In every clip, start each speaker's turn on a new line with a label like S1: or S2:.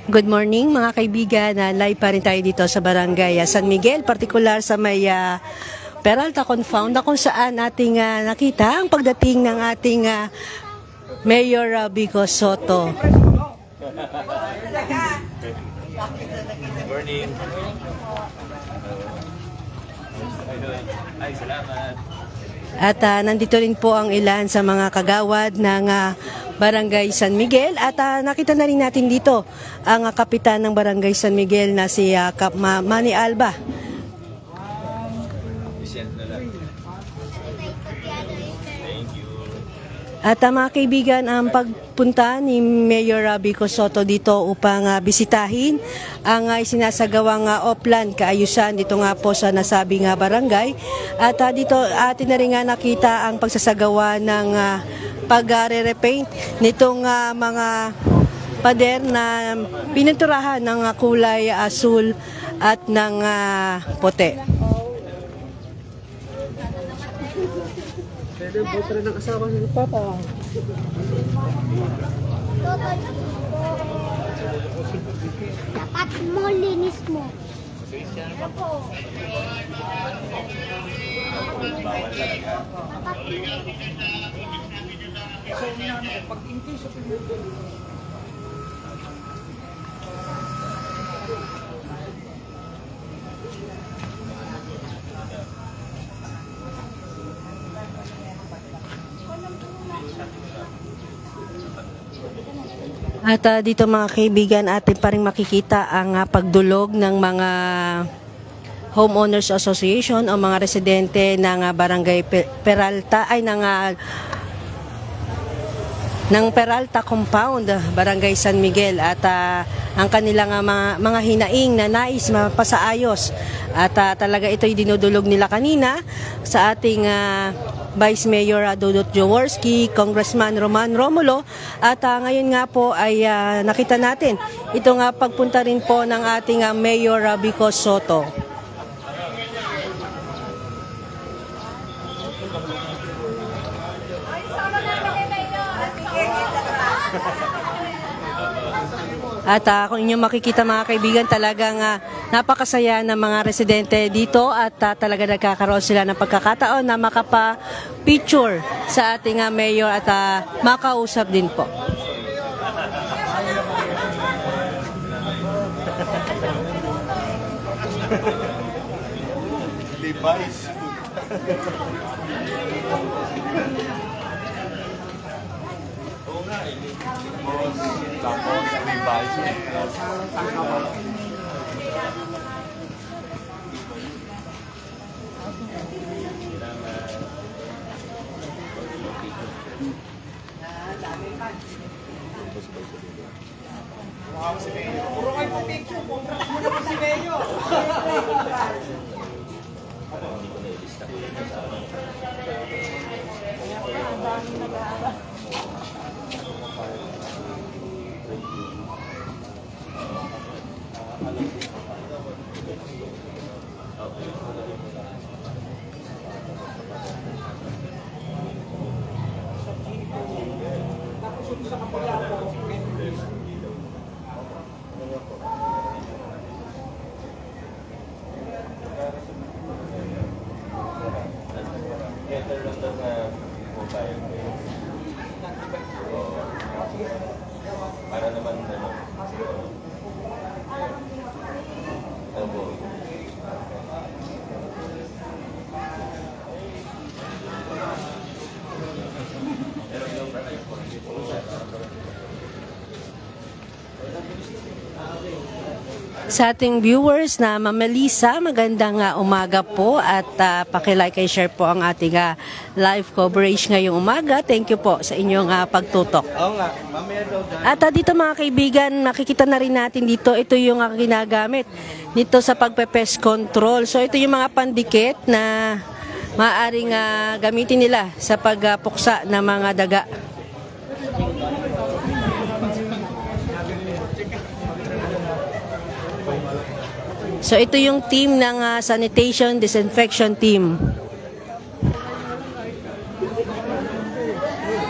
S1: Good morning mga kaibigan, live pa rin tayo dito sa Barangay San Miguel, partikular sa may Peralta Compound na kung saan ating nakita ang pagdating ng ating Mayor Vico Sotto.
S2: Morning. Ay, salamat.
S1: At nandito rin po ang ilan sa mga kagawad ng Barangay San Miguel at nakita na rin natin dito ang kapitan ng Barangay San Miguel na si Kap Manny Alba. At mga kaibigan, ang pagpunta ni Mayor Vico Sotto dito upang bisitahin ang isinasagawang Oplan kaayusan dito nga po sa nasabing barangay. At dito atin na rin nga nakita ang pagsasagawa ng pag-re-repaint nitong mga pader na pininturahan ng kulay asul at ng puti.
S3: Pwede buto rin ang asawa ni Papa.
S4: Dapat mo, linis mo.
S1: At dito mga kaibigan, atin pa rin makikita ang pagdulog ng mga Homeowners Association o mga residente ng Barangay Peralta ay ng Peralta Compound, Barangay San Miguel, at ang kanilang mga hinaing na nais mapasaayos at talaga ito'y dinudulog nila kanina sa ating Vice Mayor Dudut Jaworski, Congressman Roman Romulo, at ngayon nga po ay nakita natin itong pagpunta rin po ng ating Mayor Vico Sotto. At kung inyong makikita mga kaibigan, talagang napakasaya ng mga residente dito at talaga nagkakaroon sila ng pagkakataon na makapa-picture sa ating mayor at makausap din po.
S2: Device. Tapos, device.
S3: Puro kayo po picture. Contract mo na po si Mayo.
S2: Para naman
S1: Sa ating viewers na Mamelisa, magandang umaga po at paki-like and share po ang ating live coverage ngayong umaga. Thank you po sa inyong pagtutok.
S3: Oo nga, mamaya daw dyan.
S1: At dito mga kaibigan, makikita na rin natin dito, ito yung ginagamit dito sa pagpe-pest control. So ito yung mga pandikit na maaaring gamitin nila sa pagpuksa ng mga daga. So ito yung team ng sanitation disinfection team.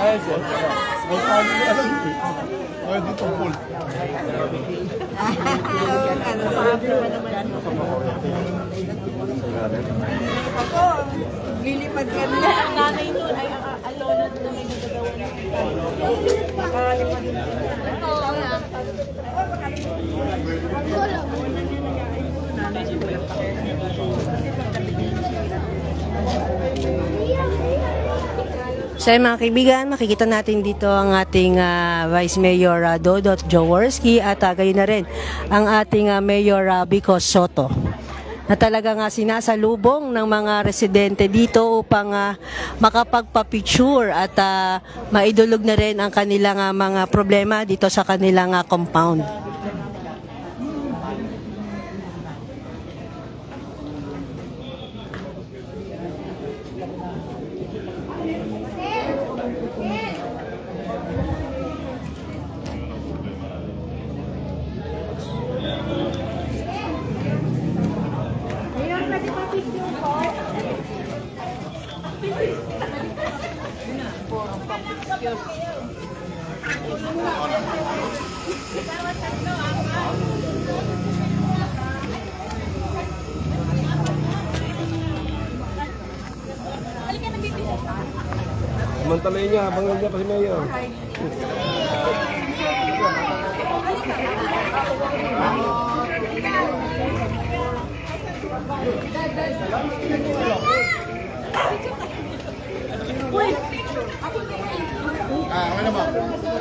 S2: Ay, sir.
S3: Ay, dito full.
S1: Ako, lilipad ka na. Ang nanay nun ay ang lola na may nagagawa na. So mga kaibigan, makikita natin dito ang ating Vice Mayor Dodot Jaworski at gayon na rin ang ating Mayor Vico Soto na talagang sinasalubong ng mga residente dito upang makapagpa-picture at maidulog na rin ang kanilang mga problema dito sa kanilang compound.
S3: Samantalayin niya habang nandiyan pa si Mayor. Ano ba?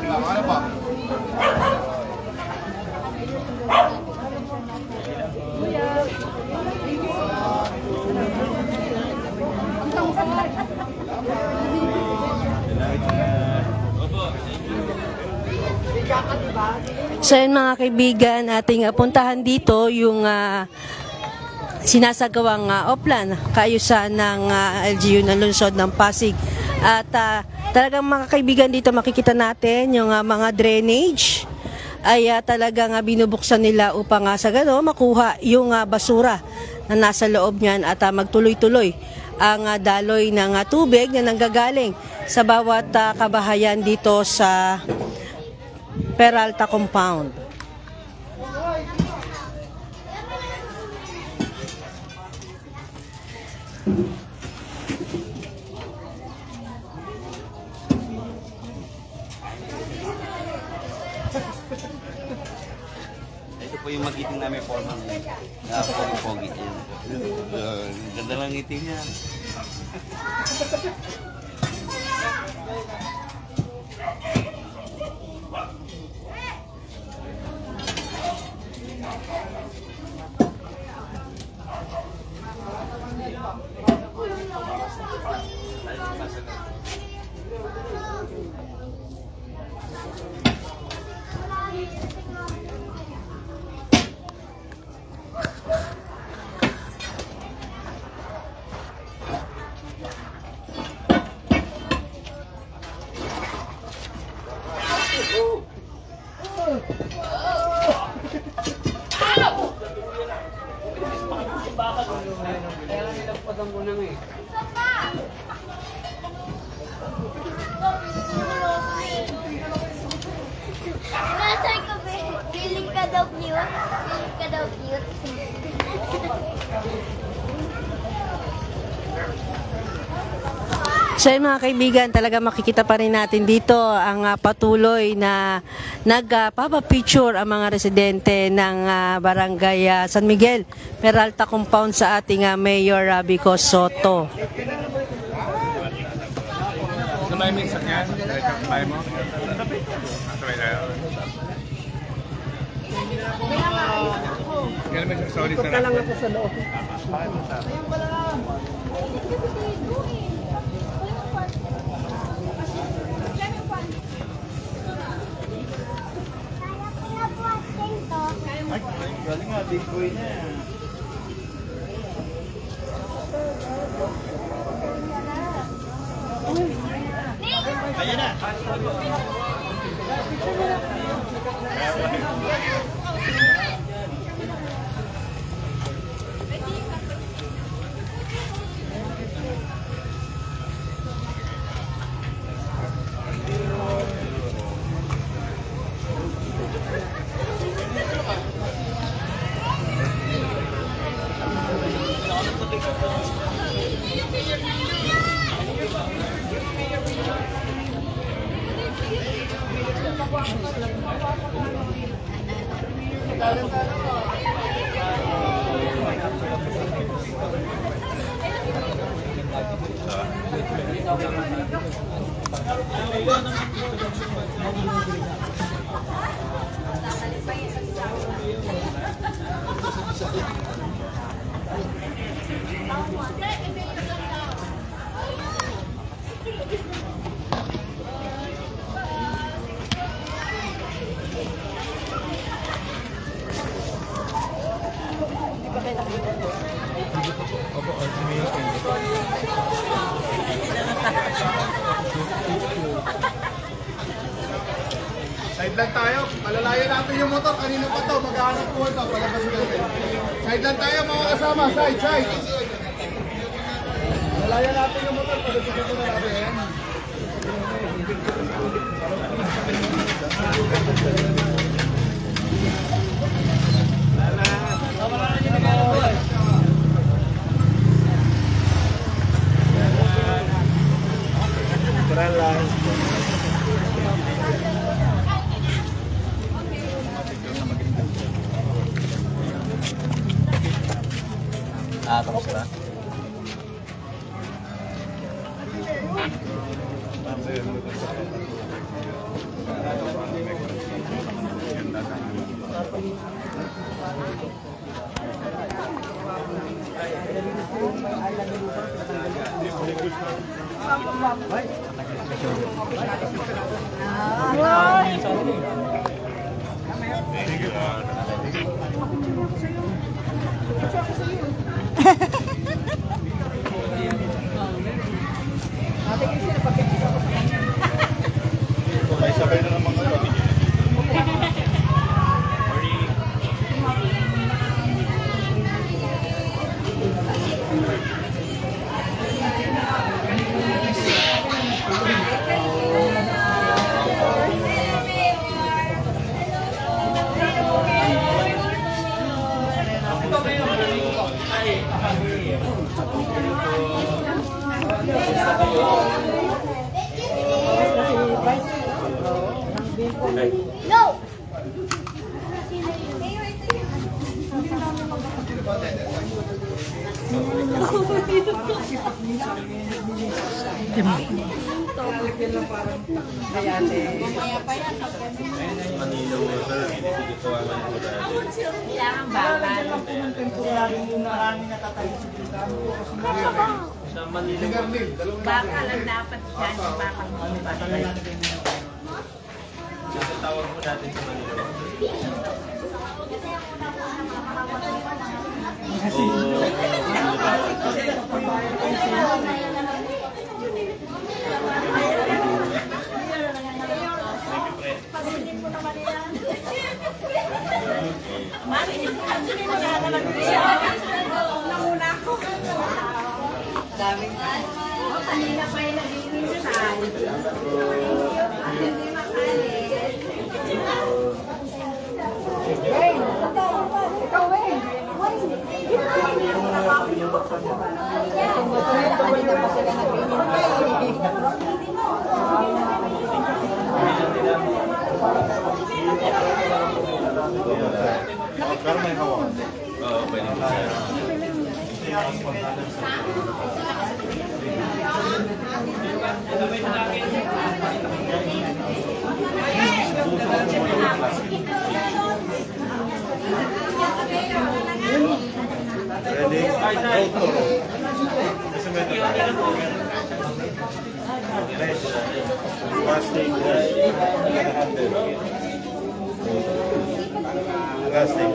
S3: Ano ba?
S1: So yun mga kaibigan, ating puntahan dito yung sinasagawang oplan, kaayusan ng LGU ng lungsod ng Pasig. At talagang mga kaibigan dito makikita natin yung mga drainage ay talagang binubuksan nila upang sa gano'n makuha yung basura na nasa loob niyan at magtuloy-tuloy ang daloy ng tubig na nanggagaling sa bawat kabahayan dito sa Peralta Compound.
S2: Ito po yung magiting namin forma. Pogi-pogi. Ganda lang ngiti niya.
S4: Nasaan ka ba? Feeling ka daw cute? Feeling ka daw cute?
S1: So yun mga kaibigan, talaga makikita pa rin natin dito ang patuloy na nagpapapicture ang mga residente ng barangay San Miguel, Peralta Compound sa ating Mayor Vico Soto.
S3: Sabay mo yung sakyan? Sabay mo? Sabay na. Kaya naman sorry sa lang ako sa loob. Galing nga, big boy na. Ayan na. Side lang tayo. Malalayo natin yung motor. Kanina pa to. Maghahanap po ito. Palabas natin. Side lang tayo mga kasama. Side, side. Malalayo natin yung motor. Palabas ito na natin.
S2: Tapos na.
S3: May sabay na naman kayo.
S4: No! Kailangan bakal. Bakal ang dapat dyan. Bakal mo.
S2: Tawag mo natin sa Manila.
S4: Kanina pa yung nag-iinsan. Hindi makalit. Ikaw, Wayne. Kanina pa sila
S3: Pero may hawak.
S2: Oo, pwede mo siya.
S3: Ready? Go. Plastic. Plastic.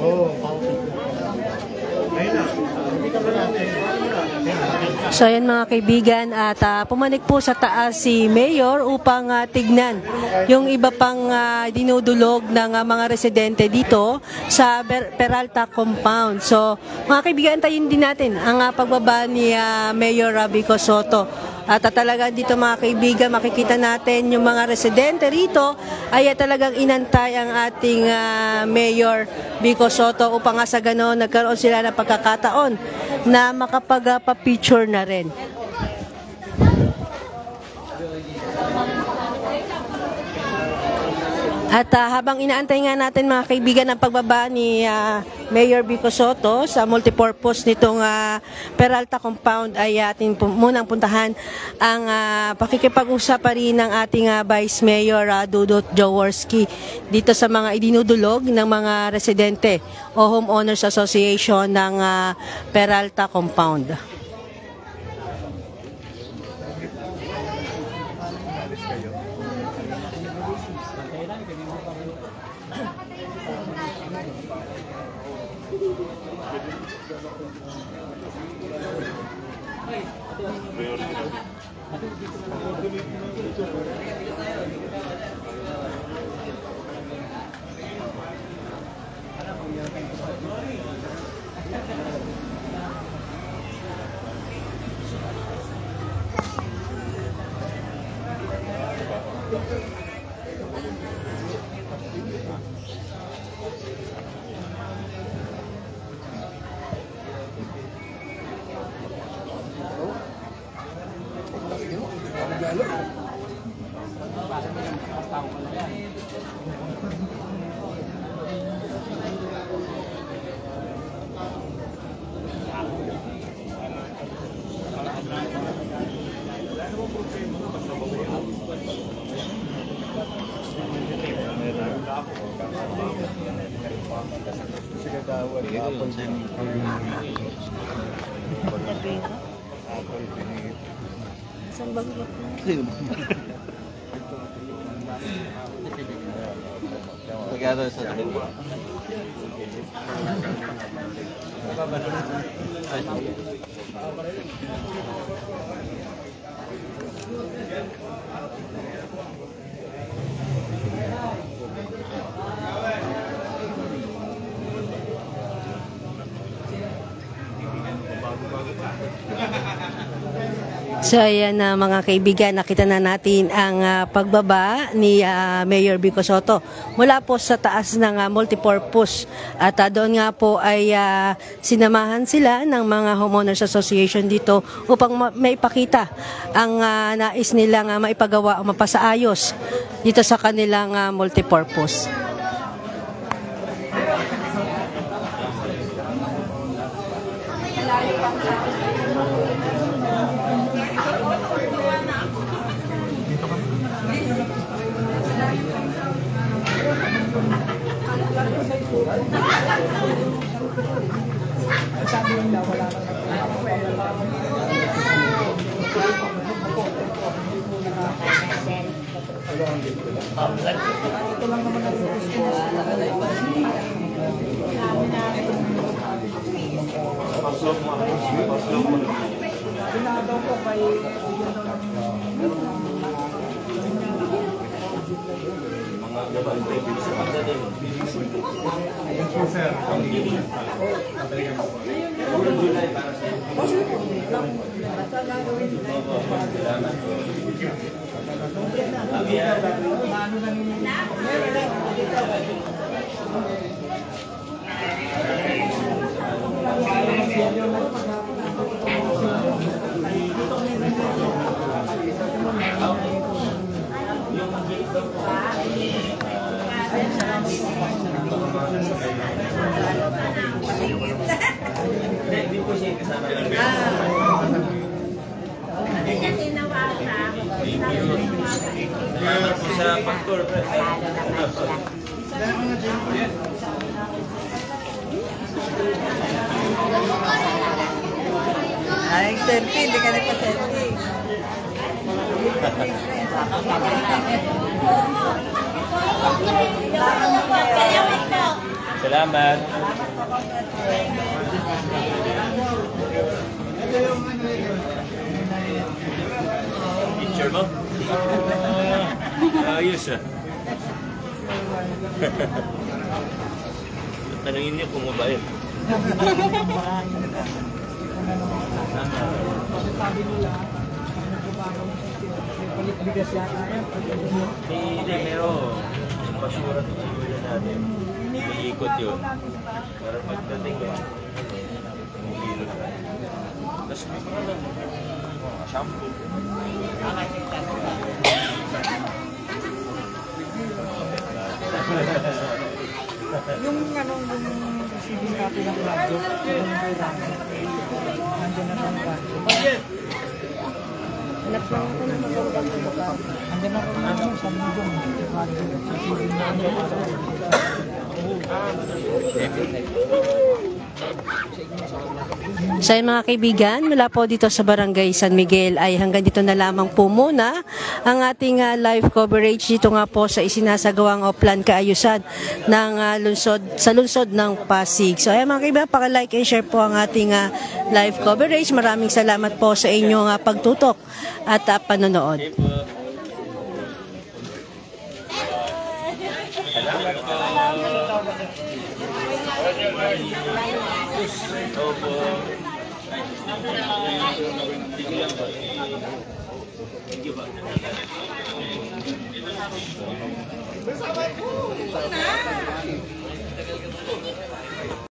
S3: Oh, ayun na.
S1: So ayan mga kaibigan, at pumanik po sa taas si Mayor upang tignan yung iba pang dinudulog ng mga residente dito sa Peralta Compound. So mga kaibigan, tayin din natin ang pagbaba ni Mayor Vico Sotto. At talagang dito mga kaibigan, makikita natin yung mga residente rito ay talagang inantay ang ating Mayor Vico Sotto upang sa ganon nagkaroon sila ng pagkakataon na makapag-picture na rin. At habang inaantay nga natin mga kaibigan ang pagbaba ni Mayor Vico Sotto sa multipurpose nitong Peralta Compound, ay atin munang puntahan ang pakikipag-usap pa rin ng ating Vice Mayor Dudut Jaworski dito sa mga idinudulog ng mga residente o Homeowners Association ng Peralta Compound.
S2: Together sa dalawa.
S1: So ayan na mga kaibigan, nakita na natin ang pagbaba ni Mayor Vico Sotto mula po sa taas ng multipurpose, at doon nga po ay sinamahan sila ng mga Homeowners Association dito upang maipakita ang nais nilang maipagawa o mapasaayos dito sa kanilang multipurpose.
S2: Sa factor,
S5: ay, selfie, hindi ka nagpa-selfie.
S2: salamat. Picture mo? Ayos ah. Tanungin niyo kung mabait. Hindi, meron. Basura ito sa ulo natin. Iikot yun. Para pagdating ko, humilot ka. Tapos may mga lang. Shampoo.
S5: Yung receiving copy ng radyo, yung may radyo. Nandiyan na ng radyo.
S1: Hanap lang ako ng magandang lugar.
S5: Nandiyan na rin namin sa medium. Radyo. Receiving namin para
S1: So ayun, mga kaibigan, mula po dito sa Barangay San Miguel ay hanggang dito na lamang po muna ang ating live coverage dito nga po sa isinasagawang Oplan Kaayusan ng lungsod ng Pasig. So ayun, mga kaibigan, paki-like and share po ang ating live coverage. Maraming salamat po sa inyong pagtutok at panonood.